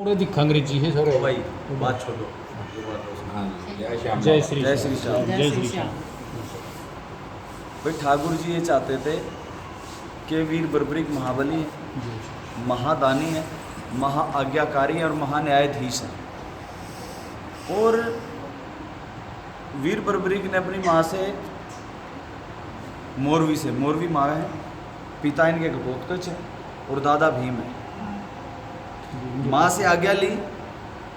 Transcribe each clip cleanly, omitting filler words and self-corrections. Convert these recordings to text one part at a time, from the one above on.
पूरे दिखा अंग्रेजी है सर भाई बात छोड़ो। हाँ जी, जय श्याम जय बाबा। श्री जय श्री श्याम। जय श्री श्याम। भाई ठाकुर जी ये चाहते थे कि वीर बर्बरीक महाबली है, महादानी है, महा आज्ञाकारी है और महान्यायाधीश है। और वीर बर्बरीक ने अपनी माँ से मोरवी माँ है, पिता इनके घटोत्कच है और दादा भीम है। माँ से आज्ञा ली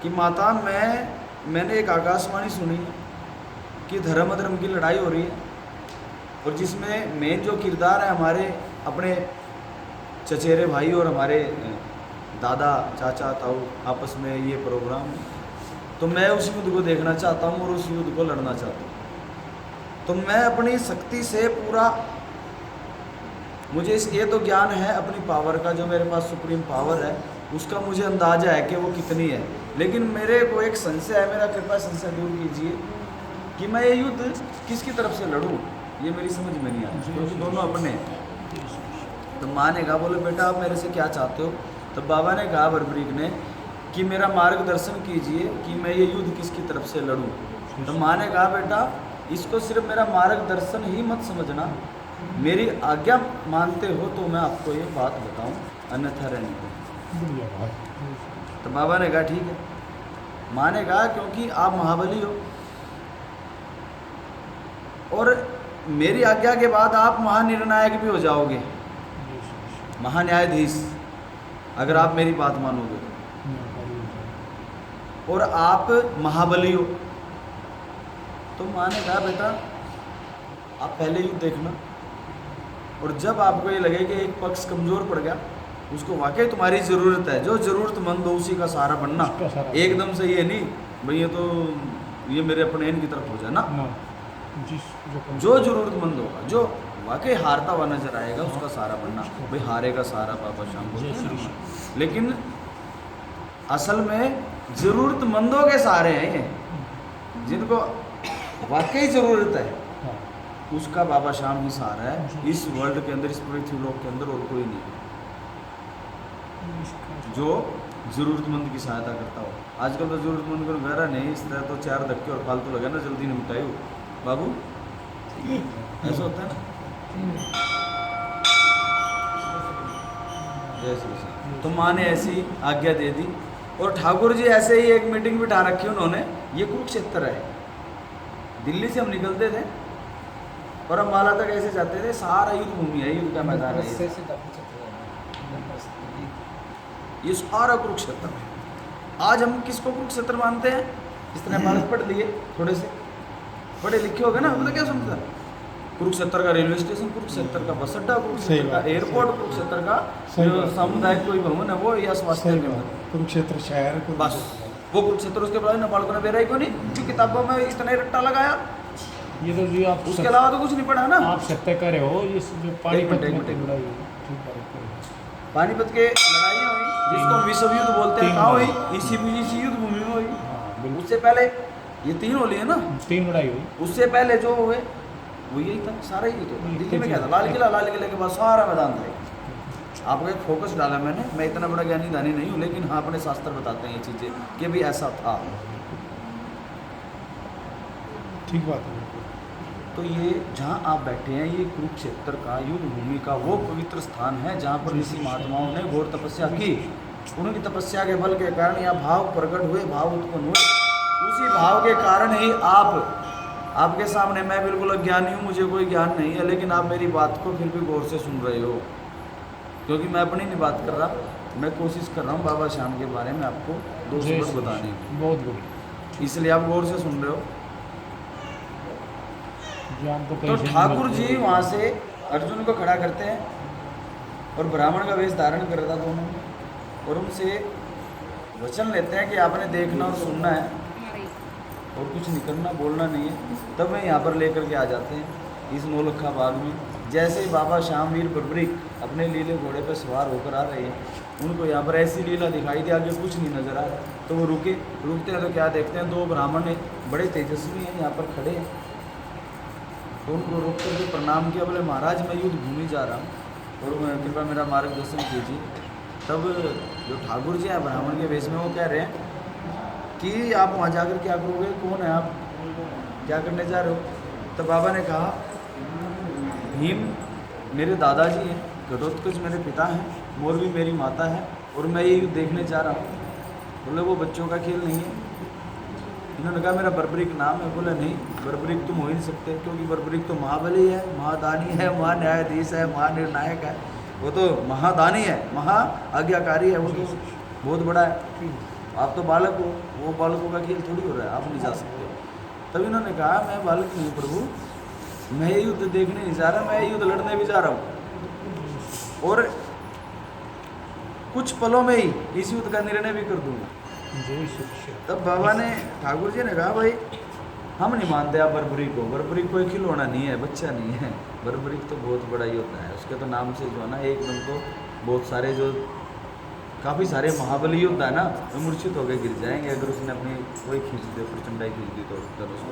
कि माता मैंने एक आकाशवाणी सुनी कि धर्म अधर्म की लड़ाई हो रही है और जिसमें मेन जो किरदार है हमारे अपने चचेरे भाई और हमारे दादा चाचा ताऊ आपस में ये प्रोग्राम है, तो मैं उस युद्ध को देखना चाहता हूँ और उस युद्ध को लड़ना चाहता हूँ। तो मैं अपनी शक्ति से पूरा, मुझे ये तो ज्ञान है अपनी पावर का, जो मेरे पास सुप्रीम पावर है उसका मुझे अंदाजा है कि वो कितनी है, लेकिन मेरे को एक संशय है, मेरा कृपया संशय दूर कीजिए कि मैं ये युद्ध किसकी तरफ से लड़ूं, ये मेरी समझ में नहीं आई, क्योंकि दोनों अपने हैं। तो माँ ने कहा, बोले बेटा आप मेरे से क्या चाहते हो? तब बाबा ने कहा बर्बरीक ने कि मेरा मार्गदर्शन कीजिए कि मैं ये युद्ध किसकी तरफ से लड़ूं। तो माँ ने कहा, बेटा इसको सिर्फ मेरा मार्गदर्शन ही मत समझना, मेरी आज्ञा मानते हो तो मैं आपको ये बात बताऊं, अन्यथा रहने दो। तो बाबा ने कहा ठीक है। माँ ने कहा क्योंकि आप महाबली हो और मेरी आज्ञा के बाद आप महानिर्णायक भी हो जाओगे, महान्यायाधीश, अगर आप मेरी बात मानोगे, और आप महाबली हो। तो माँ ने कहा बेटा आप पहले युद्ध देखना, और जब आपको ये लगे कि एक पक्ष कमज़ोर पड़ गया, उसको वाकई तुम्हारी ज़रूरत है, जो ज़रूरतमंद हो उसी का सहारा बनना, एकदम से ये नहीं भाई ये मेरे अपने इन की तरफ हो जाए ना, जो ज़रूरतमंद होगा, जो वाकई हारता हुआ नजर आएगा उसका सहारा बनना। भाई हारेगा सहारा बाबा शाम को, लेकिन असल में ज़रूरतमंदों के सहारे हैं ये, जिनको वाकई ज़रूरत है उसका बाबा शाम ही सहारा है इस वर्ल्ड के अंदर, इस पृथ्वी लोक के अंदर, और कोई नहीं जो ज़रूरतमंद की सहायता करता हो। आजकल तो ज़रूरतमंद को गहरा नहीं, इस तरह तो चार धक्के और फालतू लगे ना, जल्दी निपटाई हो बाबू, ऐसा होता है ना। जय श्री कृष्ण। तो माँ ने ऐसी आज्ञा दे दी और ठाकुर जी ऐसे ही एक मीटिंग बिठा रखी उन्होंने। ये कुरुक्षेत्र है, दिल्ली से हम निकलते थे और हम माला तक ऐसे जाते थे, सारा युद्ध भूमि है, युद्ध का मैदान है, ये सारा कुरुक्षेत्र। आज हम किसको कुरुक्षेत्र मानते हैं? इस तरह भारत पढ़ लिए, थोड़े से पढ़े लिखे हो गए ना, मतलब क्या समझता? कुरुक्षेत्र का रेलवे स्टेशन, कुरुक्षेत्र का बस अड्डा, कुरुक्षेत्र का एयरपोर्ट, कुरुक्षेत्र का जो सामुदायिक कोई भवन है वो, या स्वास्थ्य केंद्र, कुरुक्षेत्र शहर, बस वो कुरुक्षेत्र। उसके बाद नेपाल को बेरा ही को नहीं, क्योंकि किताबों में इतना ही रट्टा लगाया, ये तो जी आप उसके अलावा तो कुछ नहीं पढ़ा ना। आप सत्य करे हो, ये जो पानीपत में लड़ाई पानीपत के लड़ाइयाँ हुई, जिसको विश्व युद्ध बोलते हैं, कहाँ हुई? इसी युद्ध भूमि में हुई। उससे पहले ये 3 हो लिए ना, 3 लड़ाई हुई। उससे पहले जो हुए वो यही था, सारा ही तो दिल्ली में क्या था, लाल किले के बाद सारा मैदान था। आपको एक फोकस डाला मैंने, मैं इतना बड़ा ज्ञानी दानी नहीं हूँ, लेकिन हाँ अपने शास्त्र बताते हैं ये चीज़ें कि भाई ऐसा था। ठीक बात है। तो ये जहाँ आप बैठे हैं, ये कुरुक्षेत्र का, युद्ध भूमि का वो पवित्र स्थान है जहाँ पर ऋषि महात्माओं ने घोर तपस्या की। उनकी तपस्या के बल के कारण यहाँ भाव प्रकट हुए, भाव उत्पन्न हुए। उसी भाव के कारण ही आपके सामने, मैं बिल्कुल अज्ञानी हूँ, मुझे कोई ज्ञान नहीं है, लेकिन आप मेरी बात को फिर भी गौर से सुन रहे हो, क्योंकि मैं अपनी नहीं बात कर रहा, मैं कोशिश कर रहा हूँ बाबा श्याम के बारे में आपको 2 शब्द बताने की, बहुत बढ़िया, इसलिए आप गौर से सुन रहे हो। तो तो ठाकुर जी वहाँ से अर्जुन को खड़ा करते हैं और ब्राह्मण का वेश धारण कर रहा था दोनों, और उनसे वचन लेते हैं कि आपने देखना और सुनना है और कुछ नहीं करना, बोलना नहीं है। तब वे यहाँ पर लेकर के आ जाते हैं इस नौलखा बाग में। जैसे ही बाबा श्याम वीर बर्बरीक अपने लीले घोड़े पर सवार होकर आ रहे हैं, उनको यहाँ पर ऐसी लीला दिखाई दी, आगे कुछ नहीं नजर आ रहा, तो वो रुकते हैं तो क्या देखते हैं, 2 ब्राह्मण बड़े तेजस्वी हैं यहाँ पर खड़े हैं। तो उनको रोक कर के प्रणाम किया, बोले महाराज मैं युद्ध भूमि जा रहा हूँ और कृपया मेरा मार्गदर्शन कीजिए। तब जो ठाकुर जी हैं ब्राह्मण के वेश में, वो कह रहे हैं कि आप वहाँ जाकर क्या करोगे, कौन है आप, क्या करने जा रहे हो। तब बाबा ने कहा भीम मेरे दादाजी हैं, घटोत्कच मेरे पिता हैं, मोरवी मेरी माता है, और मैं ये युद्ध देखने जा रहा हूँ। बोले वो बच्चों का खेल नहीं है। इन्होंने कहा मेरा बर्बरीक नाम है। बोला नहीं, बर्बरीक तुम हो ही नहीं सकते, क्योंकि बर्बरीक तो महाबली है, महादानी है, महान्यायाधीश है, महानिर्णायक है। वो तो महादानी है, महा आज्ञाकारी है, वो तो बहुत बड़ा है। आप तो बालक हो, वो बालकों का खेल थोड़ी हो रहा है, आप नहीं जा सकते। तब इन्होंने कहा मैं बालक नहीं हूँ प्रभु, मैं ये युद्ध देखने नहीं जा रहा, मैं ये युद्ध लड़ने भी जा रहा हूँ, और कुछ पलों में ही इस युद्ध का निर्णय भी कर दूंगा। जय श्री कृष्ण। तब बाबा ने, ठाकुर जी ने कहा भाई हम नहीं मानते आप बर्बरीक को, बर्बरीक कोई खिलौना नहीं है, बच्चा नहीं है, बर्बरीक तो बहुत बड़ा ही होता है। उसके तो नाम से जो है ना एकदम तो बहुत सारे जो काफ़ी सारे महाबली योद्धा है ना, वो मूर्छित होकर गिर जाएंगे अगर उसने अपनी कोई खींच दी, प्रचंडाई खींच दी तो धनुष।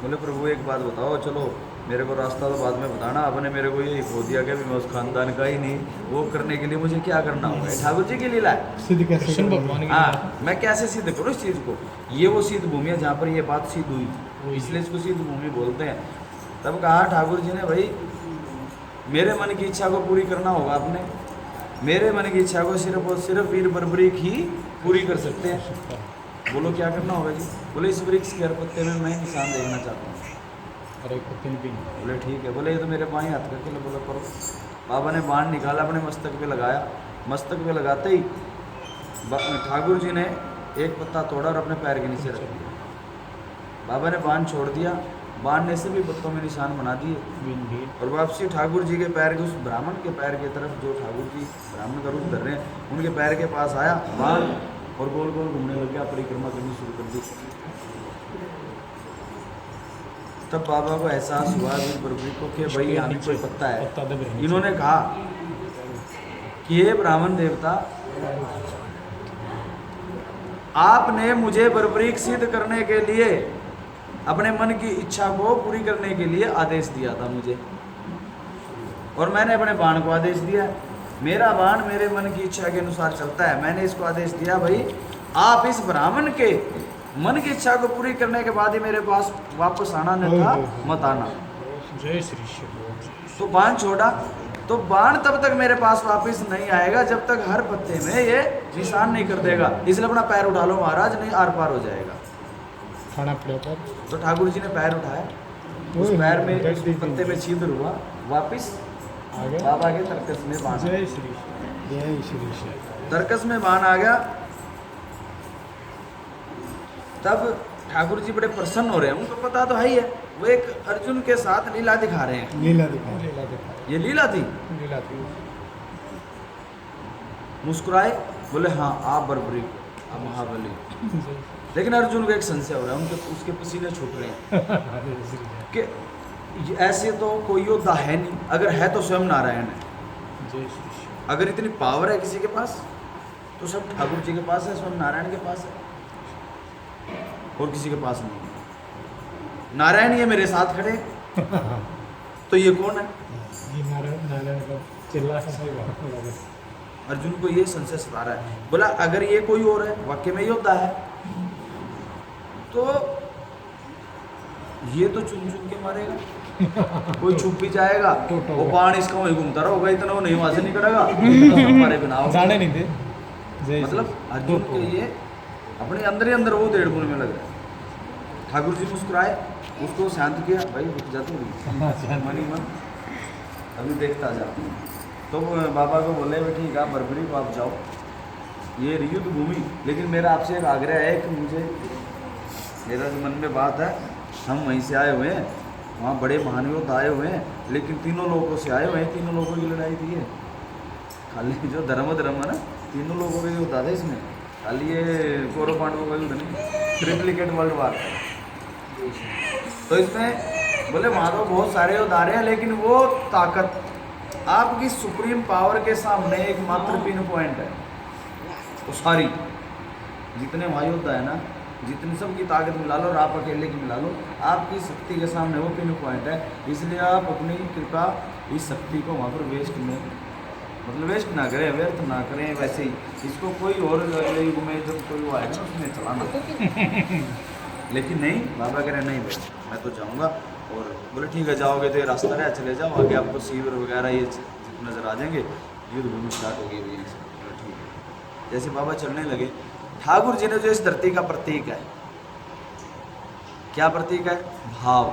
बोले प्रभु एक बात बताओ, चलो मेरे को रास्ता तो बाद में बताना, आपने मेरे को ये खो दिया कि मैं उस खानदान का ही नहीं, वो करने के लिए मुझे क्या करना होगा। ठाकुर जी की लीला है, सिद्ध कैसे कृष्ण करोगे? भगवान की हाँ मैं कैसे सिद्ध करूँ इस चीज़ को। ये वो सिद्ध भूमि है जहाँ पर ये बात सिद्ध हुई थी, इसलिए इसको सिद्ध भूमि बोलते हैं। तब कहा ठाकुर जी ने भाई मेरे मन की इच्छा को पूरी करना होगा आपने, मेरे मन की इच्छा को सिर्फ और सिर्फ वीर बर्बरीक ही पूरी कर सकते हैं। बोलो क्या करना होगा जी। बोले इस वृक्ष के हर पत्ते में मैं निशान देखना चाहता हूँ। अरे कुत्ते भी बोले ठीक है। बोले ये तो मेरे बाएं हाथ का खेल। बोला करो। बाबा ने बाण निकाला, अपने मस्तक पे लगाया, मस्तक पे लगाते ही ठाकुर जी ने एक पत्ता तोड़ा और अपने पैर के नीचे रख दिया। बाबा ने बाण छोड़ दिया, बाण ने से भी पत्तों में निशान बना दिए, और वापसी ठाकुर जी के पैर के, उस ब्राह्मण के पैर की तरफ जो ठाकुर जी ब्राह्मण का रूप धर रहे हैं उनके पैर के पास आया बाण, और गोल गोल घूमने लग गया, परिक्रमा करनी शुरू कर दी। तब बाबा को एहसास हुआ वीर बर्बरीक को कि भाई यहाँ भी कोई पत्ता है। इन्होंने कहा कि ये ब्राह्मण देवता, आपने मुझे बर्बरीक सिद्ध करने के लिए, अपने मन की इच्छा को पूरी करने के लिए आदेश दिया था मुझे, और मैंने अपने बाण को आदेश दिया। मेरा बाण मेरे मन की इच्छा के अनुसार चलता है। मैंने इसको आदेश दिया भाई आप इस ब्राह्मण के मन की इच्छा को पूरी करने के बाद ही मेरे पास वापस आना, न था मत आना। जय श्री कृष्ण। तो बाण छोड़ा, तो बाण तब तक मेरे पास वापस नहीं आएगा जब तक हर पत्ते में ये निशान नहीं कर देगा। इसलिए अपना पैर उठा लो महाराज, नहीं आर पार हो जाएगा। खाना पड़ेगा। तो ठाकुर जी ने पैर उठाया, उस पैर में उस पत्ते में छिद्र हुआ, वापिस बाबा के तर्कस में बाण। जय श्री कृष्ण। जय श्री कृष्ण। तर्कस में बाण आ गया। तब ठाकुर जी बड़े प्रसन्न हो रहे हैं, उनको पता तो है ही है, वो एक अर्जुन के साथ लीला दिखा रहे हैं। लीला दिखा रहे। लीला दिखा। ये लीला थी। लीला थी। मुस्कुराए, बोले हाँ आप बर्बरीक, आप महाबली। लेकिन अर्जुन को एक संशय हो रहा है, उनके उसके पसीने छूट रहे हैं कि ऐसे तो कोई योद्धा है नहीं, अगर है तो स्वयं नारायण है। जय श्री कृष्ण। अगर इतनी पावर है किसी के पास तो सब ठाकुर जी के पास है, स्वयं नारायण के पास है, और किसी के पास नहीं। नारायण ये मेरे साथ खड़े, तो ये कौन है? ये नारायण का चिल्ला है। सही बात। अर्जुन को ये संशय सता रहा है। बोला अगर ये कोई और है, वाक्य में योद्धा है, तो ये तो चुन चुन के मारेगा, कोई छुप भी जाएगा, वो बाण इसका वहीं घूमता रहोगा, इतना वो नहीं वहां से निकलेगा, हमारे बिना जाने नहीं दे। मतलब अर्जुन के ये अपने अंदर ही अंदर वो डेढ़ गुण में लग रहा है। ठाकुर जी मुस्कुराए, उसको शांत किया, भाई रुक जा तू, मनी मन अभी देखता जा। तो बाबा को बोले भाई ठीक है बर्बरीक आप जाओ, ये युद्ध भूमि, लेकिन मेरा आपसे एक आग्रह है कि मुझे, मेरा जो मन में बात है, हम वहीं से आए हुए हैं, वहाँ बड़े महान योद्धा आए हुए हैं, लेकिन तीनों लोगों से आए हुए हैं, तीनों लोगों की लड़ाई थी है। खाली जो धर्म है ना, तीनों लोगों के योद्धा थे इसमें, खाली ये कौरव पांडवों का युद्ध नहीं, ट्रिप्लिकेट वर्ल्ड वार। तो इसमें बोले वहाँ तो बहुत सारे योद्धा आ रहे हैं, लेकिन वो ताकत आपकी सुप्रीम पावर के सामने एक मात्र पिन पॉइंट है। वो सारी जितने वहाँ योद्धा है ना, जितनी सबकी ताकत मिला लो और आप अकेले की मिला लो, आपकी शक्ति के सामने वो पिन पॉइंट है। इसलिए आप अपनी कृपा इस शक्ति को वहाँ पर वेस्ट में मतलब वेस्ट ना करें, व्यर्थ ना करें। वैसे ही इसको कोई और अगले युग में जब कोई वो आएगा उसमें चलाना। लेकिन नहीं, बाबा कह रहे नहीं भाई मैं तो जाऊँगा। और बोले ठीक है जाओगे तो ये रास्ता रहा चले जाओ, आगे आपको शिविर वगैरह ये नज़र आ जाएंगे, युद्ध भूमि स्टार्ट होगी भी यहाँ से। बोले ठीक है। जैसे बाबा चलने लगे, ठाकुर जी ने जो इस धरती का प्रतीक है, क्या प्रतीक है? भाव।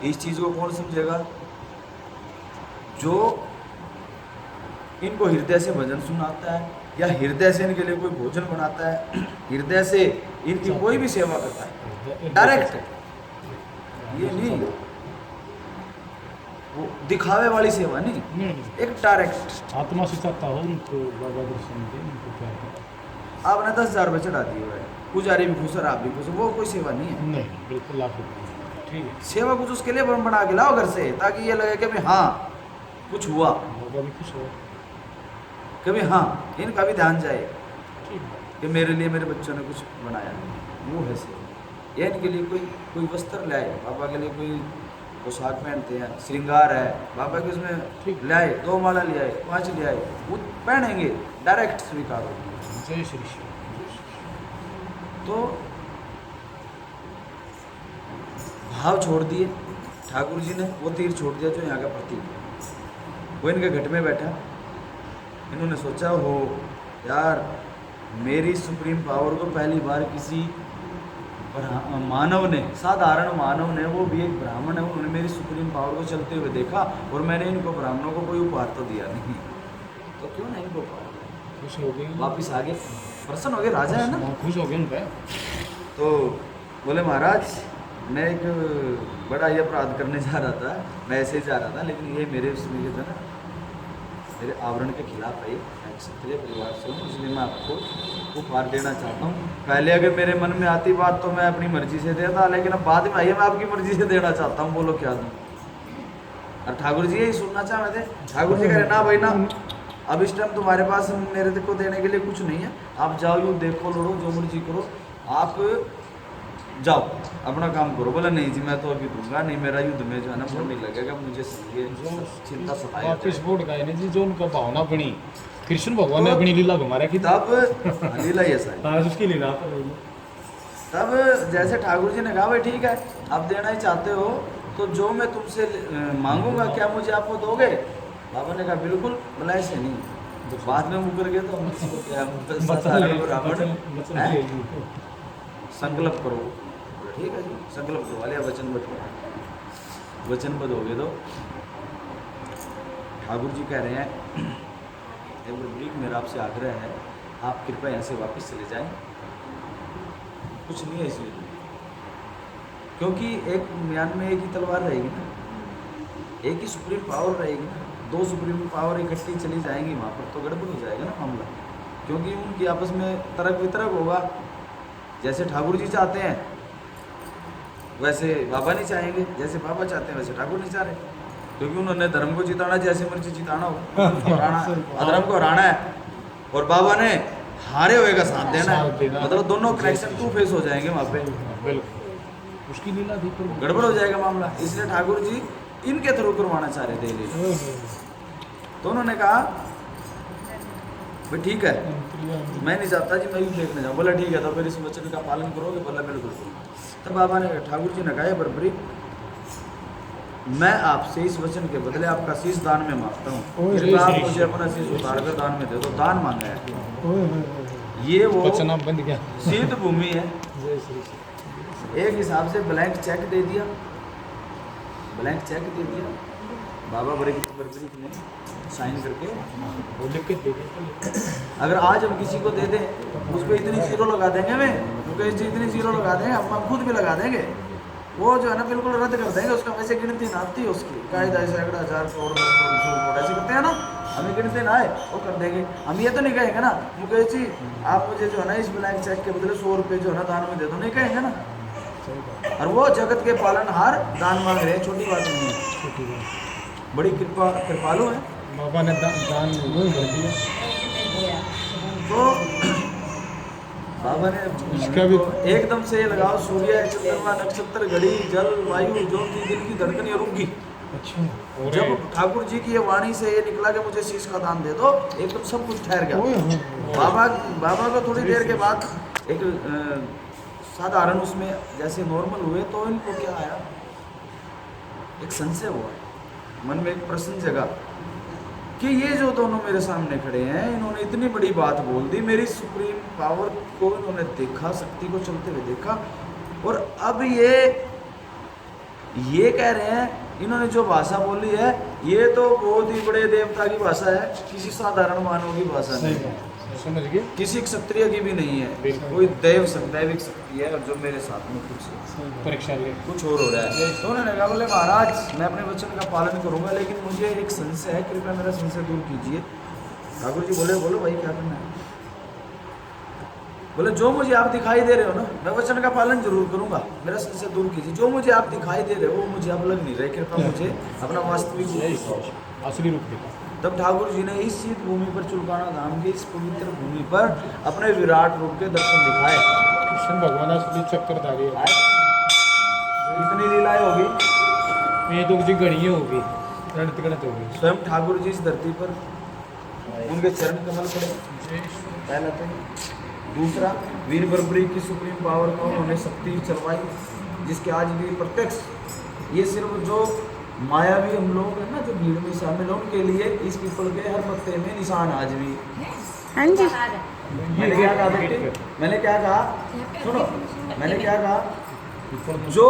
इस चीज़ को कौन समझेगा? जो इनको हृदय से भजन सुनाता है या हृदय से इनके लिए कोई भोजन बनाता है, हृदय से इनकी कोई भी सेवा करता है डायरेक्ट, ये नहीं वो दिखावे वाली सेवा नहीं, एक डायरेक्ट। आत्मा से चाहता हो उनको बाबा दर्शन दे, उनको क्या है? आपने 10,000 रुपये चढ़ा दिए हुए, पुजारी भी खुश है आप भी खुश है, वो कोई सेवा नहीं है। नहीं बिल्कुल लाख रुपये, ठीक है। सेवा कुछ उसके लिए बना के लाओ घर से, ताकि ये लगे कि भाई हाँ कुछ हुआ, बाबा भी खुश हो, कभी हाँ इनका भी ध्यान जाए ठीक है। कि मेरे लिए मेरे बच्चों ने कुछ बनाया, वो है सेवा। या इनके लिए कोई वस्त्र लाए, बाबा के लिए कोई पोशाक पहनते हैं, श्रृंगार है, बाबा के उसमें लाए, 2 माला ले आए, 5 ले आए, वो पहनेंगे, डायरेक्ट स्वीकार होगी। जय श्री श्री। तो भाव छोड़ दिए ठाकुर जी ने, वो तीर छोड़ दिया जो यहाँ का प्रतीक है। वो इनके घट में बैठा, इन्होंने सोचा हो यार मेरी सुप्रीम पावर को पहली बार किसी मानव ने, साधारण मानव ने, वो भी एक ब्राह्मण है, उन्होंने मेरी सुप्रीम पावर को चलते हुए देखा, और मैंने इनको ब्राह्मणों को कोई उपहार तो दिया नहीं, तो क्यों नहीं इनको उपहार दिया? खुश हो गए, वापिस आ गए, प्रसन्न हो गए, राजा है ना। खुश हो गए उनका। तो बोले महाराज मैं एक बड़ा ये अपराध करने जा रहा था, मैं ऐसे ही जा रहा था, लेकिन ये मेरे उसमें जो था ना, मेरे आवरण के खिलाफ है, मैं क्षत्रिय परिवार से हूँ, इसलिए मैं आपको उपहार देना चाहता हूँ। पहले अगर मेरे मन में आती बात तो मैं अपनी मर्जी से देता, लेकिन अब बाद में आई है मैं आपकी मर्जी से देना चाहता हूँ, बोलो क्या दूँ? और ठाकुर जी यही सुनना चाह रहे थे। ठाकुर जी कह रहे ना भाई ना, अब इस टाइम तुम्हारे पास मेरे को देने के लिए कुछ नहीं है, आप जाओ यूँ देखो लड़ो जो मर्जी करो, आप जाओ अपना काम करो। बोला नहीं जी मैं तो अभी दूंगा नहीं, मेरा युद्ध में जो है ना मन नहीं लगेगा, मुझे ये चिंता सताए। वापिस बोर्ड गए ना जी, जो उनका भावना बनी, कृष्ण भगवान ने अपनी लीला घुमा रखी, तब लीला ये सारी, आज उसकी लीला पर तब जैसे ठाकुर जी ने कहा भाई ठीक है आप देना ही चाहते हो तो जो मैं तुमसे मांगूंगा क्या मुझे आप वो दोगे? बाबा ने कहा बिल्कुल। बोला ऐसे नहीं, बाद में मुकर गए तो संकल्प करो। ठीक है जी, संकल्प करवा लिया, वचनबद्ध करो। वचनबद्ध हो गए तो ठाकुर जी कह रहे हैं मेरा आपसे आग्रह है, आप कृपया यहाँ से वापस चले जाएं, कुछ नहीं है इसलिए, क्योंकि एक म्यान में एक ही तलवार रहेगी ना, एक ही सुप्रीम पावर रहेगी ना, 2 सुप्रीम पावर इकट्ठी चली जाएंगी वहाँ पर तो गड़बड़ हो जाएगा ना मामला, क्योंकि उनकी आपस में तर्क वितर्क होगा। जैसे ठाकुर जी चाहते हैं वैसे बाबा नहीं चाहेंगे, जैसे बाबा चाहते हैं वैसे ठाकुर नहीं चाह रहे, क्योंकि उन्होंने धर्म को जिताना जैसे मर्जी जिताना हो, अधर्म को हराना है, और बाबा ने हारे हुए का साथ देना है, मतलब दोनों कनेक्शन 2 फेस हो जाएंगे वहाँ पे, बिल्कुल उसकी लीला थी पर गड़बड़ हो जाएगा मामला। इसलिए ठाकुर जी इनके थ्रू करवाना चाह रहे थे लीला। तो उन्होंने कहा भाई ठीक है मैं नहीं चाहता जी मैं यूँ देखने जाऊँ। बोला ठीक है तो फिर इस वचन का पालन करोगे? बोला बिल्कुल। तब बाबा ने ठाकुर जी ने कहा बरबरी मैं आपसे इस वचन के बदले आपका शीश दान में मांगता हूँ, आप मुझे अपना शीश उतार कर दान में दे दो। दान मांगा है, ये वो वचन बंद गया, सिद्ध भूमि है। एक हिसाब से ब्लैंक चेक दे दिया, ब्लैंक चेक दे दिया बाबा बरबरी ने साइन करके। वो लिख के दे दे। अगर आज हम किसी को दे दें उस पर इतनी जीरो लगा देंगे, मैं मुकेश जी इतनी जीरो लगा देंगे, हम खुद भी लगा देंगे, वो जो है ना बिल्कुल रद्द कर देंगे उसका। वैसे गिनती ना आती है उसकी, कायदा सैकड़ा 1000 करोड़ 10 करोड़ ऐसे करते हैं ना, हमें गिनती ना आए वो कर देंगे। हम ये तो नहीं कहेंगे ना मुकेश जी आप मुझे जो है ना इस ब्लैंक चेक के बदले 100 रुपये जो है ना दान में दे दो, नहीं कहेंगे ना। और वो जगत के पालनहार दान मांग रहे हैं, छोटी बात नहीं है, छोटी बात। बड़ी कृपालु है बाबा ने दान कर दिया। तो बाबा ने इसका भी एकदम से लगाओ, सूर्य चंद्रमा नक्षत्र घड़ी जल वायु जो थी दिल की धड़कन ये रुक गई, अच्छा और जब ठाकुर जी की ये वाणी से ये निकला कि मुझे शीश का दान दे दो, एकदम सब कुछ ठहर गया। ओए होए। बाबा को थोड़ी देर के बाद एक साधारण उसमें जैसे नॉर्मल हुए तो इनको क्या आया, एक संशय हुआ, मन में एक प्रश्न जगा कि ये जो दोनों मेरे सामने खड़े हैं, इन्होंने इतनी बड़ी बात बोल दी, मेरी सुप्रीम पावर को इन्होंने देखा, शक्ति को चलते हुए देखा, और अब ये कह रहे हैं, इन्होंने जो भाषा बोली है ये तो बहुत ही बड़े देवता की भाषा है, किसी साधारण मानव की भाषा सही नहीं है, बात, समझ गए। किसी क्षत्रिय की भी नहीं है, बिल्कुल। कोई दैविक शक्ति है, और जो मेरे साथ में परीक्षा ले कुछ और हो रहा है। तो उन्होंने कहा, बोले महाराज मैं अपने वचन का पालन करूंगा, लेकिन मुझे एक संशय है, कृपया मेरा संशय दूर कीजिए। ठाकुर जी बोले, बोलो भाई क्या करना है। बोले जो मुझे आप दिखाई दे रहे हो ना, मैं वचन का पालन जरूर करूंगा, मेरा संशय दूर कीजिए। जो मुझे आप दिखाई दे रहे हो वो मुझे अब लग नहीं रहे, कृपया मुझे अपना वास्तविक रूप दिखाओ। असली रूप देखा। तब ठाकुर जी ने इस शीत भूमि पर, चुलकाना धाम की इस पवित्र भूमि पर अपने विराट रूप के दर्शन दिखाए। कृष्ण भगवान असली चक्रधारी है। कितनी लीलाएं होगी, ये तो जी गणीय होगी, गणित गणित होगी। स्वयं ठाकुर जी इस धरती पर, उनके चरण कमल पड़े, पहला तो। दूसरा, वीर बर्बरी की सुप्रीम पावर को उन्होंने शक्ति चलवाई, जिसके आज भी प्रत्यक्ष, ये सिर्फ जो मायावी हम लोग हैं ना, जो भीड़ में शामिल हैं, उनके लिए इस पीपल के हर पत्ते में निशान आज भी। हाँ जी। मैंने क्या कहा बेटे, मैंने क्या कहा, सुनो, मैंने क्या कहा, जो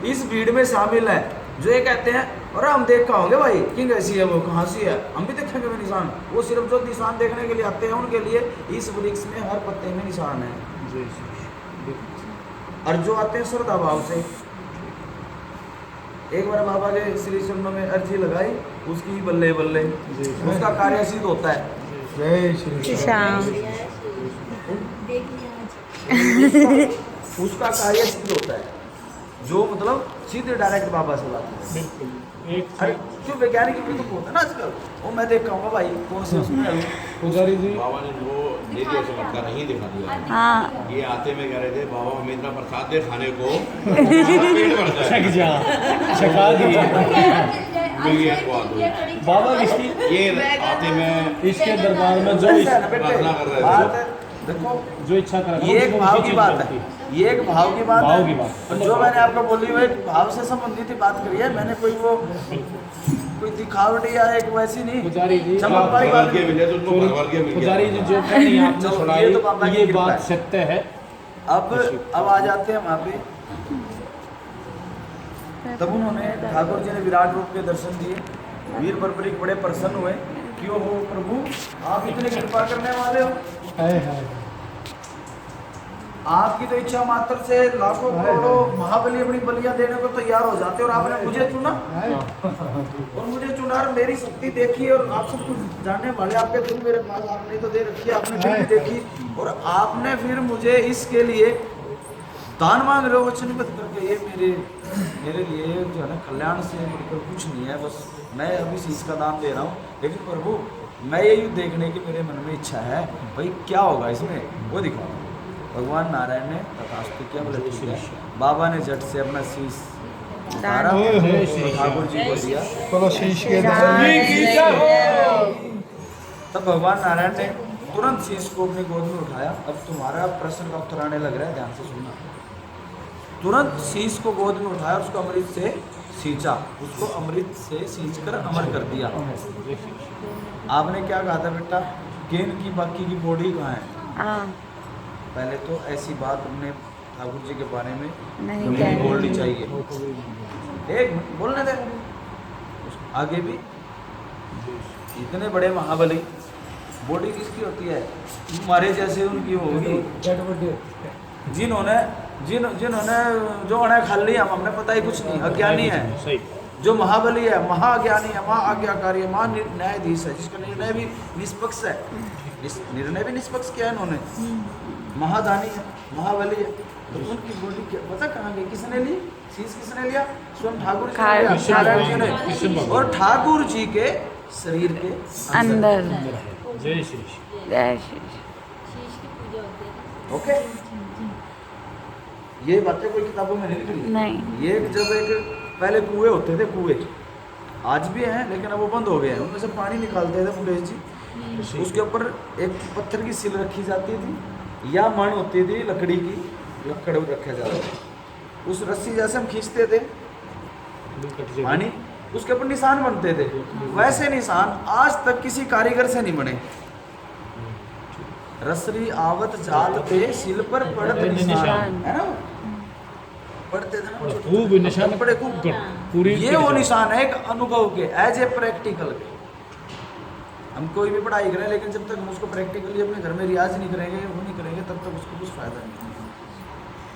इस भीड़ में शामिल है, जो ये कहते हैं और हम देख का होंगे भाई किंग ऐसी है, वो कहाँ सी है, हम भी देखेंगे वो निशान, वो सिर्फ जो निशान देखने के लिए आते हैं, उनके लिए इस वृक्ष में हर पत्ते में निशान है। और जो आते हैं श्रद्धा भाव से, एक बार बाबा के श्री चरणों में अर्जी लगाई, उसकी बल्ले बल्ले उसका कार्य सिद्ध होता है। जय श्री श्याम। उसका कार्य सिद्ध होता है, जो मतलब सीधे डायरेक्ट बाबा से बात है। बिल्कुल। एक अरे जो वैज्ञानिक भी तो होता है ना आजकल, वो मैं देख कहूँगा भाई कौन से उसमें है। पुजारी जी बाबा ने जो दे दिया उसे लगता नहीं दिखा दिया। हाँ। ये आते में कह रहे थे बाबा हमें इतना प्रसाद दे खाने को पेट भर जाए। छक जा, छका दिए। मिल गया स्वाद हुई। बाबा किसकी ये आते में इसके दरबार में जो ऐसा है ना बेटे, प्रार्थना कर रहे थे। बात है, देखो जो इच्छा कर ये एक भाव की बात है, ये एक भाव की बात भाव है। की बात। और जो मैंने आपको बोली वो एक भाव से संबंधित ही बात करी है, मैंने कोई दिखावटी या एक वैसी नहीं, पुजारी जी चमत्कारी भगवान बात के नहीं। मिले तो उनको भगवान के मिल गया। पुजारी जी जो कह रही हैं आपने चलो, सुनाई, ये तो बाबा की ये कृपा बात है। सत्य है। अब आ जाते हैं वहाँ पे। तब उन्होंने ठाकुर जी ने विराट रूप के दर्शन दिए, वीर बर्बरी बड़े प्रसन्न हुए, क्यों हो प्रभु आप इतने कृपा करने वाले हो, हाय हाय। आपकी तो इच्छा मात्र से लाखों करोड़ों महाबली अपनी बलियां देने को तैयार हो जाते, और आपने मुझे चुना, और मुझे चुना, और मेरी शक्ति देखी, और आप सब कुछ जानने वाले, आपके दिल मेरे पास आपने तो दे रखी है, आपने फिर भी देखी, और आपने फिर मुझे इसके लिए दान मांग रहे हो वचनबद्ध करके। ये मेरे लिए जो है ना कल्याण से बढ़कर कुछ नहीं है, बस मैं अभी शीश का दान दे रहा हूँ, लेकिन प्रभु मैं ये देखने की मेरे मन में इच्छा है, भाई क्या होगा इसमें वो दिखाओ। भगवान नारायण ने तथास्तु किया, बोले ठीक है। बाबा ने झट से अपना शीश उतारा, ठाकुर जी को दिया। बोलो शीश के तब भगवान नारायण ने तुरंत शीश को अपनी गोद में उठाया। अब तुम्हारा प्रश्न का उत्तर आने लग रहा है, ध्यान से सुनना। तुरंत शीश को गोद में उठाया, उसको अमृत से सींचा, उसको अमृत से सींच कर अमर कर दिया। आपने क्या कहा था बेटा, गेंद की बाकी की बॉडी कहाँ है? हाँ। पहले तो ऐसी बात हमने ठाकुर जी के बारे में नहीं कभी कहनी। बोलनी चाहिए। एक बोलने दे, आगे भी इतने बड़े महाबली, बॉडी किसकी होती है? हमारे जैसे उनकी होगी, जिन्होंने जो उन्हें खाली हम हमने पता ही कुछ नहीं, अज्ञानी है। सही। जो महाबली है, महाज्ञानी है, महाआज्ञाकारी है, महान्यायाधीश है, जिसका निर्णय भी निष्पक्ष है, निर्णय भी निष्पक्ष किया है इन्होंने, महादानी है, महाबली है। तो उनकी बॉडी क्या पता कहाँ गई, किसने ली? शीश किसने लिया? स्वयं ठाकुर जी ने लिया, नारायण जी ने, और ठाकुर जी के शरीर के अंदर। जय श्री जय श्री। ओके, ये बातें कोई किताबों में नहीं लिखी। नहीं। ये जब एक पहले कुएं होते थे, कुएं आज भी हैं लेकिन अब वो बंद हो गए हैं। उनमें से पानी निकालते थे मुकेश जी, उसके ऊपर एक पत्थर की सिल रखी जाती थी या मण होती थी लकड़ी की, लकड़ रखा जाता था, उस रस्सी जैसे हम खींचते थे पानी, उसके ऊपर निशान बनते थे। वैसे निशान आज तक किसी कारीगर से नहीं बने। रसरी आवत जात थे सिल पर पड़त निशान, है ना, पढ़ते थे ना खूब निशान पड़े खूब। पूरी ये वो निशान है एक अनुभव के, एज ए प्रैक्टिकल के। हम कोई भी पढ़ाई करें लेकिन जब तक हम उसको प्रैक्टिकली अपने घर में रियाज नहीं करेंगे, वो नहीं करेंगे, तब तक उसको कुछ फायदा नहीं।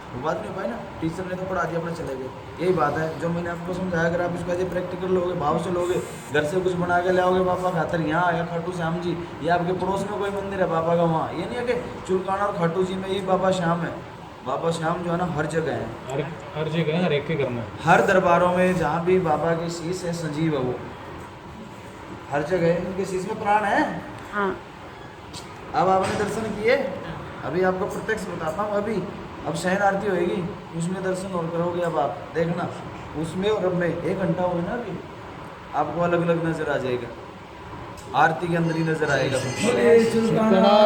वो बात नहीं हो पाई ना, टीचर ने तो पढ़ा दिया अपने चले गए। यही बात है जो मैंने आपको समझाया, अगर आप इसको एज ए प्रैक्टिकल लोगे, भाव से लोगे, घर से कुछ बना के लाओगे बाबा खातर, यहाँ आया खाटू श्याम जी, ये आपके पड़ोस में कोई मंदिर है बाबा का, वहाँ ये नहीं है कि चुलकाना और खाटू जी में ही बाबा श्याम है। बाबा श्याम जो है ना हर जगह है, हर जगह हर एक के घर में, हर दरबारों में जहाँ भी बाबा की शीश है संजीव है वो, हर जगह उनके शीश में प्राण है। हाँ। अब आपने दर्शन किए, अभी आपको प्रत्यक्ष बताता हूँ। अभी अब शयन आरती होएगी, उसमें दर्शन और करोगे। अब आप देखना उसमें और अब में 1 घंटा हो ना, अभी आपको अलग अलग नजर आ जाएगा, आरती के अंदर ही नजर आएगा।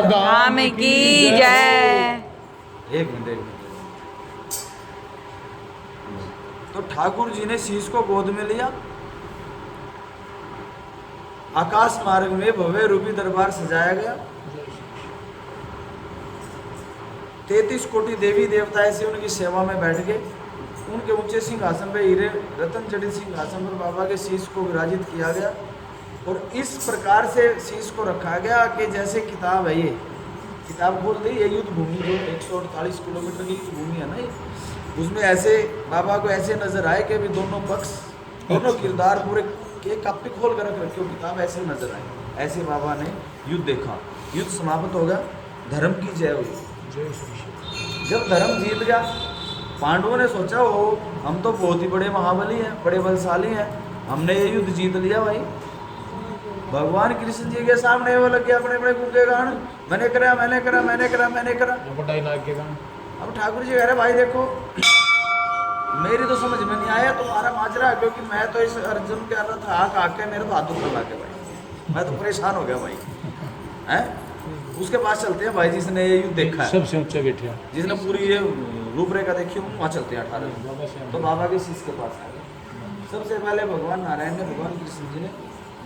राम की जय। एक मिनट। तो ठाकुर जी ने शीश को गोद में लिया, आकाश मार्ग में भव्य रूपी दरबार सजाया गया। 33 कोटि देवी देवता ऐसे उनकी सेवा में बैठ गए। उनके ऊंचे सिंहासन पे हीरे रतन जड़ित सिंहासन पर बाबा के शीश को विराजित किया गया और इस प्रकार से शीश को रखा गया कि जैसे किताब है, ये किताब खोल दी, ये युद्ध भूमि जो 148 किलोमीटर की युद्ध भूमि है ना, उसमें ऐसे बाबा को ऐसे नजर आए कि अभी दोनों पक्ष, दोनों किरदार पूरे एक कापी खोल कर रख रखे हो, किताब ऐसे नजर आए। ऐसे बाबा ने युद्ध देखा, युद्ध समाप्त हो गया, धर्म की जय हुई। जब धर्म जीत गया, पांडवों ने सोचा हो हम तो बहुत ही बड़े महाबली हैं, बड़े बलशाली हैं, हमने ये युद्ध जीत लिया भाई। भगवान कृष्ण जी के सामने वो लग गया अपने अपने गूंगे गान, मैंने करा मैंने करा मैंने करा मैंने करा। अब ठाकुर जी कह रहे भाई देखो मेरी तो समझ में नहीं आया तुम्हारा माजरा, क्योंकि मैं तो इस अर्जुन के रथ हाक आके मेरे तो हाथ दुखने लगे भाई, मैं तो परेशान हो गया भाई। हैं उसके पास चलते हैं भाई जिसने ये युद्ध देखा है, सबसे ऊंचा बैठा, जिसने पूरी ये रूपरेखा देखी हो, वहाँ चलते हैं 18। तो बाबा के शीश के पास आए। सबसे पहले भगवान नारायण ने, भगवान कृष्ण जी ने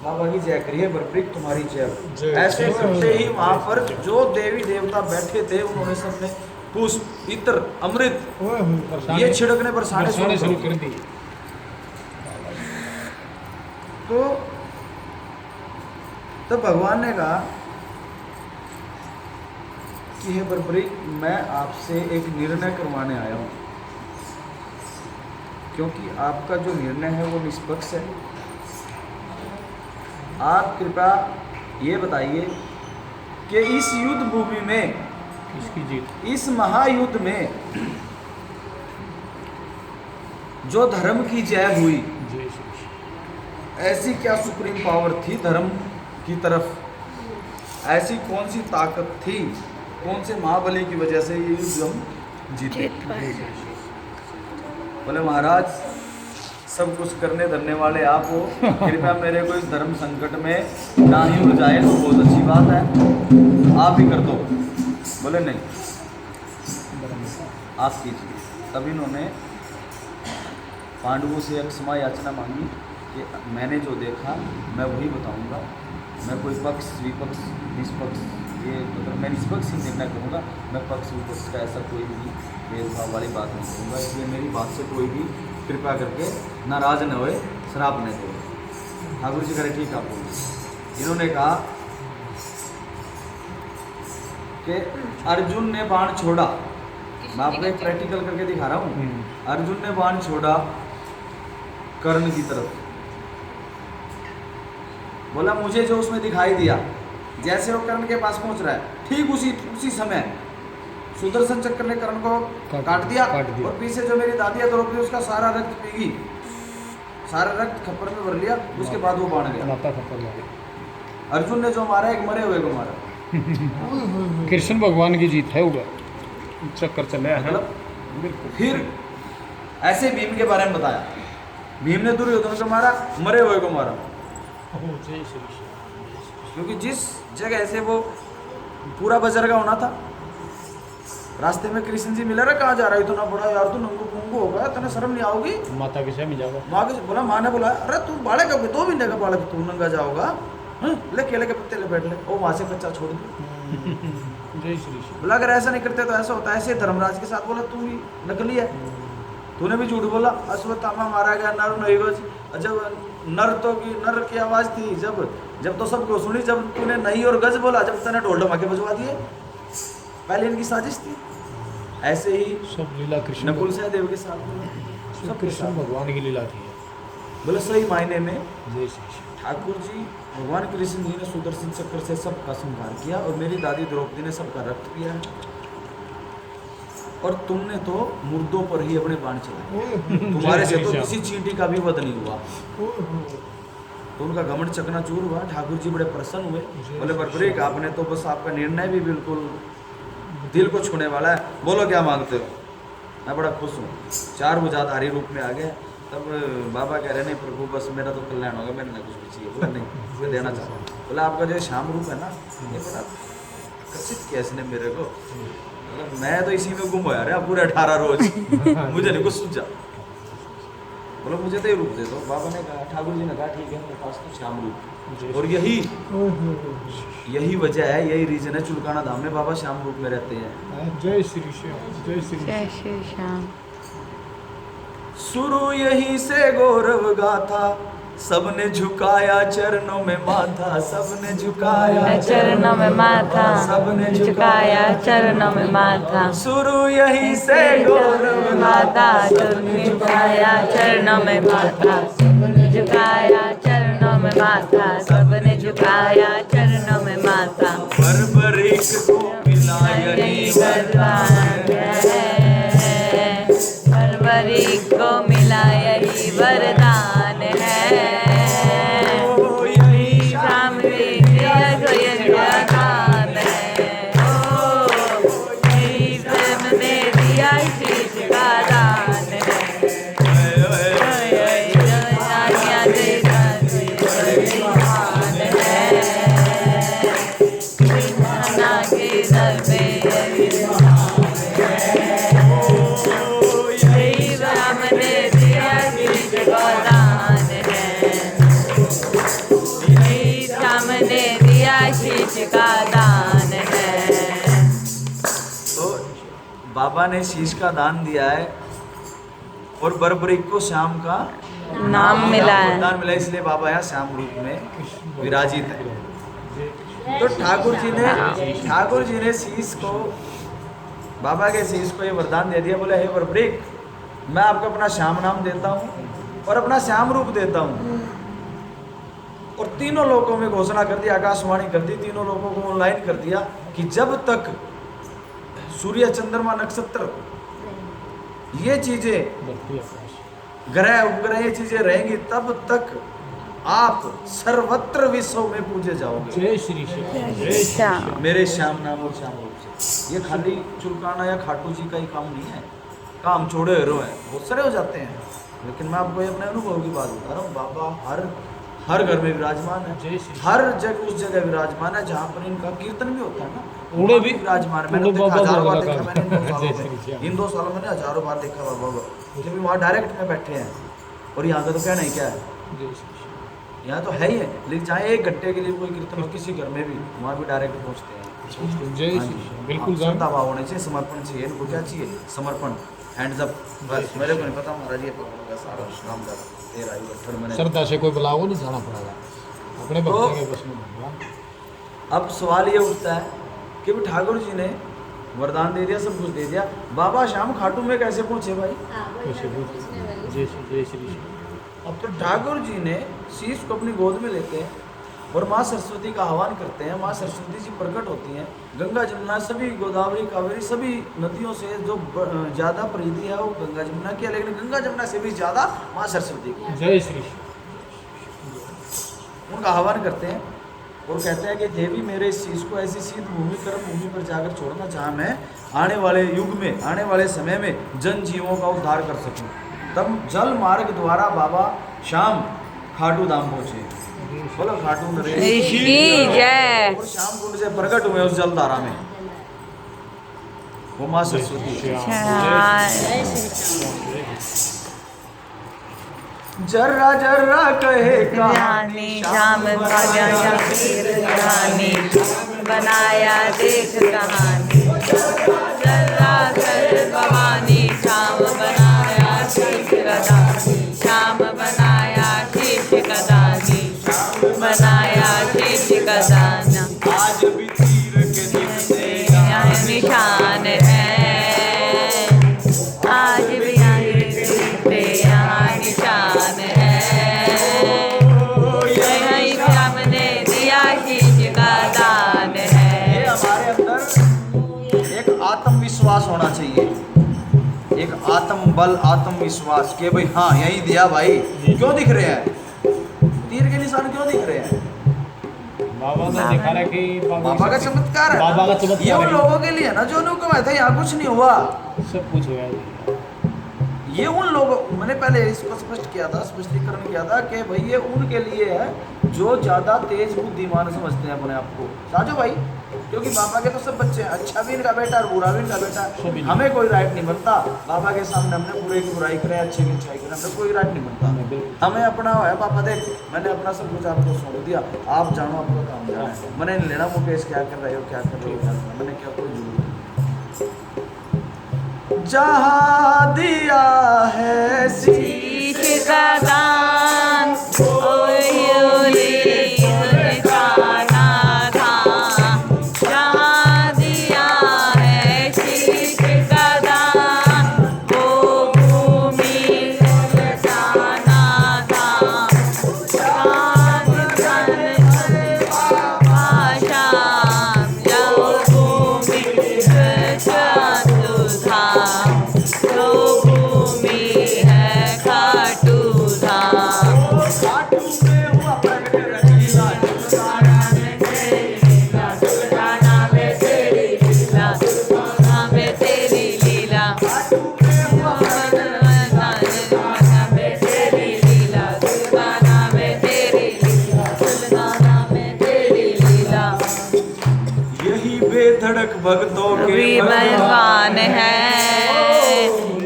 बाबा की जय करी है, बरप्रीत तुम्हारी जय। ऐसे करते ही वहाँ पर जो देवी देवता बैठे थे उन्होंने सबने पुष्प, इत्र, अमृत ये छिड़कने बरसाने शुरू कर दी। तो तब भगवान ने कहा कि हे बरप्रीत, मैं आपसे एक निर्णय करवाने आया हूँ, क्योंकि आपका जो निर्णय है वो निष्पक्ष है। आप कृपया ये बताइए कि इस युद्ध भूमि में, इसकी जीत, इस महायुद्ध में जो धर्म की जय हुई, ऐसी क्या सुप्रीम पावर थी धर्म की तरफ, ऐसी कौन सी ताकत थी, कौन से महाबली की वजह से ये युद्ध हम जीते। बोले महाराज सब कुछ करने धरने वाले आप हो, कृपया मेरे को इस धर्म संकट में ना ही उलझाए तो बहुत अच्छी बात है, आप ही कर दो। बोले नहीं आप कीजिए। तब इन्होंने पांडवों से एक क्षमा याचना मांगी कि मैंने जो देखा मैं वही बताऊंगा, मैं कोई पक्ष विपक्ष निष्पक्ष, ये मतलब मैं निष्पक्ष ही निर्णय करूँगा, मैं पक्ष विपक्ष का ऐसा कोई भी भेदभाव वाली बात नहीं करूँगा, इसलिए मेरी बात से कोई भी कृपया करके नाराज न होए, शराब न दो। ठाकुर जी करे ठीक आप बोलिए। इन्होंने कहा कि अर्जुन ने बाण छोड़ा, मैं आपको एक प्रैक्टिकल करके दिखा रहा हूँ। अर्जुन ने बाण छोड़ा कर्ण की तरफ, बोला मुझे जो उसमें दिखाई दिया, जैसे वो कर्ण के पास पहुंच रहा है, ठीक उसी समय सुदर्शन चक्र ने कर्ण को काट दिया और पीछे जो मेरी दादी है द्रौपदी उसका सारा रक्त पीगी, सारा रक्त खप्पर में भर लिया, उसके बाद वो बाण गया। अर्जुन ने जो मारा एक मरे हुए को मारा। कृष्ण भगवान की जीत है, उधर चक्कर चल रहा है। मतलब फिर ऐसे भीम के बारे में बताया भीम ने दुर्योधन को मारा, मरे हुए को मारा, जय श्री कृष्ण। क्योंकि जिस जगह से वो पूरा बजर का होना था, रास्ते में कृष्ण जी मिला रहा, कहाँ जा रहा है इतना बड़ा यार, तू नंगू पुंगू हो गया, तेने शर्म नहीं आओगी? माता के साथ जाओगा। माँ के बोला, माँ ने बोला अरे तू बालक हो, 2 महीने का बालक, तू नंगा जाओगा? ले केले के पत्ते ले बैठ ले, वो वहाँ से बच्चा छोड़ दे। जय श्री कृष्ण। बोला अगर ऐसा नहीं करते तो ऐसा होता है। ऐसे धर्मराज के साथ बोला तू भी नकली है, तूने भी झूठ बोला। अश्वत्थामा मारा गया, नर नहीं गज। जब नर की आवाज थी, जब तो सबको सुनी, जब तूने नहीं और गज बोला, जब तूने ढोल ढमाके बजवा दिए, पहले इनकी साजिश थी। ऐसे ही सब लीला कृष्ण, नकुल सहदेव के साथ सब कृष्ण भगवान की लीला थी। बोले सही मायने में जय श्री कृष्ण। ठाकुर जी भगवान कृष्ण जी ने सुदर्शन चक्र से सबका संहार किया, और मेरी दादी द्रौपदी ने सबका रक्त पिया है, और तुमने तो मुर्दों पर ही अपने बाण चलाए। तुम्हारे से तो किसी चींटी का भी वध नहीं हुआ। तो उनका घमंड चकनाचूर हुआ। ठाकुर जी बड़े प्रसन्न हुए, बोले बरबरीक आपने तो बस, आपका निर्णय भी बिल्कुल दिल को छूने वाला है, बोलो क्या मांगते हो? मैं बड़ा खुश हूँ। 4 भुजाधारी रूप में आ गए। तब बाबा कह रहे नहीं प्रभु बस मेरा तो कल्याण होगा, मैंने ना कुछ भी चाहिए। बोला नहीं, मैं देना चाहता हूँ। बोला आपका जो श्याम रूप है ना, ये बड़ा आकर्षित किया इसने मेरे को। मतलब मैं तो इसी में गुम हो रहा पूरे 18 रोज, मुझे नहीं कुछ सूझा। बोला मुझे तो ये रूप दे दो। बाबा ने कहा, ठाकुर जी ने कहा ठीक है मेरे पास तो श्याम रूप, और यही वजह है, यही रीजन है चुलकाना धाम में बाबा श्याम रूप में रहते हैं। जय श्री कृष्ण। जय श्री कृष्ण। जय श्री श्याम। शुरू यही से गौरव गाथा, सबने झुकाया चरणों में माथा, सबने झुकाया चरणों में माथा, सबने झुकाया चरणों में माथा। शुरू यही से गौरव माता झुकाया चरणों में माथा, झुकाया चरणों में माथा, सबने झुकाया चरणों में माथा। बरबरीक को मिला यही वरदान है, बरबरीक को मिला यही वरदान है। यही श्याम वरदान है। यही प्रेम ने दिया शीश का दान का दान है। तो बाबा ने शीश का दान दिया है, और बरबरीक को श्याम का नाम मिला है। वरदान मिला, इसलिए बाबा यहाँ श्याम रूप में विराजित है। तो ठाकुर जी ने शीश को, बाबा के शीश को ये वरदान दे दिया। बोले हे बरबरीक, मैं आपको अपना श्याम नाम देता हूँ और अपना श्याम रूप देता हूँ। और तीनों लोगों में घोषणा कर दी, आकाशवाणी कर दी, तीनों लोगों को ऑनलाइन कर दिया कि जब तक सूर्य चंद्रमा नक्षत्र ये चीजें, ग्रह उपग्रह ये चीजें रहेंगी, तब तक आप सर्वत्र विश्व में पूजे जाओगे। जय श्री कृष्ण। मेरे श्याम नाम और श्याम रूप से। ये खाली चुलकाना या खाटू जी का ही काम नहीं है, काम छोड़े हीरो है, बहुत सारे हो जाते हैं। लेकिन मैं आपको अपने अनुभव की बात बता रहा हूँ। बाबा हर घर में विराजमान है, हर जगह उस जगह विराजमान है जहाँ पर इनका कीर्तन भी होता है ना, उड़े भी विराजमान। मैंने देखा, हजारों बार देखा मैंने इन 2 सालों में, हजारों बार देखा बाबा को, क्योंकि वहाँ डायरेक्ट में बैठे हैं। और यहाँ का तो क्या नहीं क्या है, यहाँ तो है ही है। लेकिन चाहे 1 घंटे के लिए कोई कीर्तन हो किसी घर में भी, वहाँ भी डायरेक्ट पहुँचते हैं। जय श्री बिल्कुल श्रद्धा भाव होने चाहिए, समर्पण चाहिए। इनको क्या चाहिए? समर्पण, हैंड्स अप। बस मेरे को नहीं पता, महाराज ये पकड़ूंगा सारा काम कर तेरा ही गठड़ मैंने। श्रद्धा से कोई बुलाओ नहीं जाना पड़ेगा, अपने भक्तों के बस में भगवान। अब सवाल ये उठता है कि भी ठाकुर जी ने वरदान दे दिया, सब कुछ दे दिया, बाबा श्याम खाटू में कैसे पहुंचे भाई? जय श्री। अब तो ठाकुर जी ने शीश को अपनी गोद में लेते हैं और माँ सरस्वती का आह्वान करते हैं। माँ सरस्वती जी प्रकट होती हैं। गंगा जमुना सभी, गोदावरी कावेरी सभी नदियों से जो ज़्यादा प्रीति है वो गंगा जमुना की है, लेकिन गंगा जमुना से भी ज़्यादा माँ सरस्वती की। जय श्री। उनका आह्वान करते हैं और कहते हैं कि देवी मेरे इस शीश को ऐसी शीत भूमि, कर्म भूमि पर जाकर छोड़ना, जहाँ मैं आने वाले युग में, आने वाले समय में जन जीवों का उद्धार कर सकूं। तब जल मार्ग द्वारा बाबा श्याम खाटू धाम पहुंचे। बोलो खाटू नरेश की जय। और श्याम कुंड से प्रकट हुए उस जलधारा में वो माँ सरस्वती। जर्रा जर्रा कहे कहानी श्याम का कहानी बनाया देख कहानी जर्रा कर भवानी श्याम बनाया शीश कदानी श्याम बनाया शीश कदानी बनाया शीश कदाना आज भी तीर के दिल से यह निशान है आज भी यहाँ निशान है यही श्याम ने दिया शीश का दान है। ये हमारे अंदर एक आत्मविश्वास होना चाहिए, एक आत्मबल आत्मविश्वास के भाई हाँ यही दिया भाई। क्यों दिख रहे हैं तीर के निशान, क्यों दिख रहे हैं? बाबा का दिखा रहा है कि बाबा का चमत्कार है। बाबा का चमत्कार ये उन है। लोगों के लिए है ना जो उनको कहते हैं यहाँ कुछ नहीं हुआ। सब कुछ हुआ है। ये उन लोगों, मैंने पहले इसको स्पष्ट किया था, स्पष्टीकरण किया था कि भाई ये उनके लिए है जो ज़्यादा तेज बुद्धिमान समझते हैं अपने आप को। साजो भाई, क्योंकि बाबा के तो सब बच्चे हैं, अच्छा भी इनका बेटा और बुरा भी इनका बेटा। हमें कोई राइट नहीं बनता बाबा के सामने हमने बुरे की बुराई करें अच्छे की अच्छाई करें, हमें कोई राइट नहीं बनता। हमें अपना है पापा देख मैंने अपना सब कुछ आपको सौंप दिया, आप जानो आपका काम जाना है। मैंने नहीं लेना मुकेश क्या कर रहे हो क्या कर रहे हो, मैंने क्या कोई जरूरत जहाँ दिया है शीश का दान निशाना था जहाँ दिया है शीश का दान वो भूमि जाना था शाम जाओ भूमि जो भूमि है खाटू धाम खाटू में हुआ प्रकट रंगीला सुल्ताना में तेरी लीला सुल्ताना में तेरी लीला खाटू में हुआ सुल्ताना में तेरी लीला सुल्ताना में तेरी लीला सुल्ताना में तेरी लीला यही बेधड़क भक्तों के भी भगवान है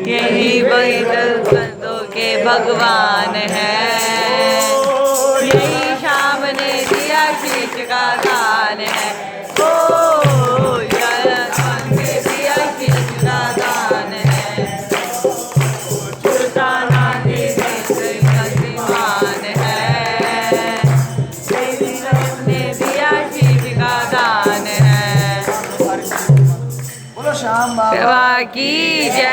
यही भक्तों के भगवान है यही श्याम ने दिया शीश का दान है ओ श्याम ने दिया शीश का दान है सुल्ताना ने भगवान है यही श्याम ने दिया शीश का दान है। बोलो श्याम बाबा की जय।